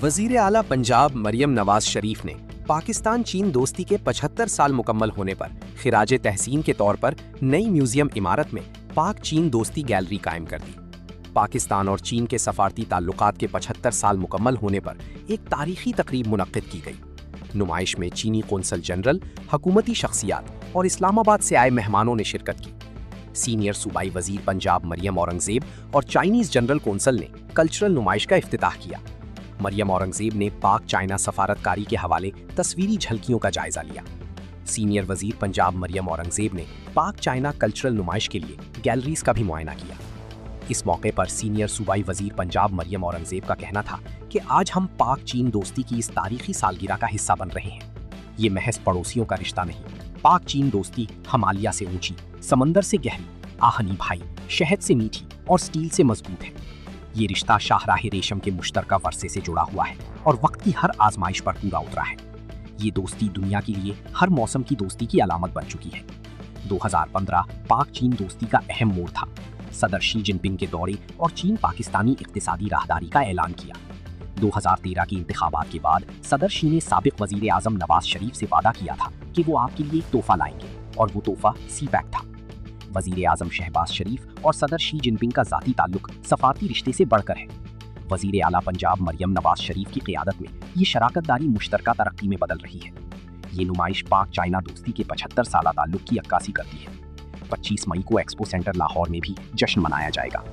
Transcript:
वजीर आला पंजाब मरियम नवाज शरीफ ने पाकिस्तान चीन दोस्ती के 75 साल मुकम्मल होने पर खिराज तहसीन के तौर पर नई म्यूजियम इमारत में पाक चीन दोस्ती गैलरी कायम कर दी। पाकिस्तान और चीन के सफारती ताल्लुकात के 75 साल मुकम्मल होने पर एक तारीखी तकरीब मुनक्किद की गई। नुमाइश में चीनी कौंसल जनरल, हुकूमती शख्सियात और इस्लामाबाद से आए मेहमानों ने शिरकत की। सीनियर सूबाई वजीर पंजाब मरियम औरंगजेब और चाइनीज जनरल कौंसल ने कल्चरल नुमाइश का इफ्तिताह किया। मरियम औरंगजेब ने पाक चाइना सफारतकारी के हवाले तस्वीरी झलकियों का जायजा लिया। सीनियर वजीर पंजाब मरियम औरंगजेब ने पाक चाइना कल्चरल नुमाइश के लिए गैलरीज का भी मुआयना किया। इस मौके पर सीनियर सूबाई वजीर पंजाब मरियम औरंगजेब का कहना था कि आज हम पाक चीन दोस्ती की इस तारीखी सालगिरह का हिस्सा बन रहे हैं। ये महज पड़ोसियों का रिश्ता नहीं, पाक चीन दोस्ती हिमालय से ऊंची, समंदर से गहरी, आहनी भाई, शहद से मीठी और स्टील से मजबूत है। ये रिश्ता शाहराह रेशम के मुश्तरका वर्से से जुड़ा हुआ है और वक्त की हर आजमाइश पर पूरा उतरा है। ये दोस्ती दुनिया के लिए हर मौसम की दोस्ती की अलामत बन चुकी है। 2015 पाक चीन दोस्ती का अहम मोड़ था। सदर शी जिनपिंग के दौरे और चीन पाकिस्तानी इक्तिसादी राहदारी का ऐलान किया। 2013 के इंतखाबात के बाद सदर शी ने साबिक वजीर आजम नवाज शरीफ से वादा किया था कि वो आपके लिए एक तोहफा लाएंगे और वो तोहफा सी पैक था। वजीर आजम शहबाज शरीफ और सदर शी जिनपिंग का जाती ताल्लुक सफारती रिश्ते से बढ़कर है। वजीर आला पंजाब मरियम नवाज शरीफ की क़ियादत में ये शराकतदारी मुश्तरका तरक्की में बदल रही है। ये नुमाइश पाक चाइना दोस्ती के 75 साला ताल्लुक की अक्कासी करती है। 25 मई को एक्सपो सेंटर लाहौर में भी जश्न मनाया जाएगा।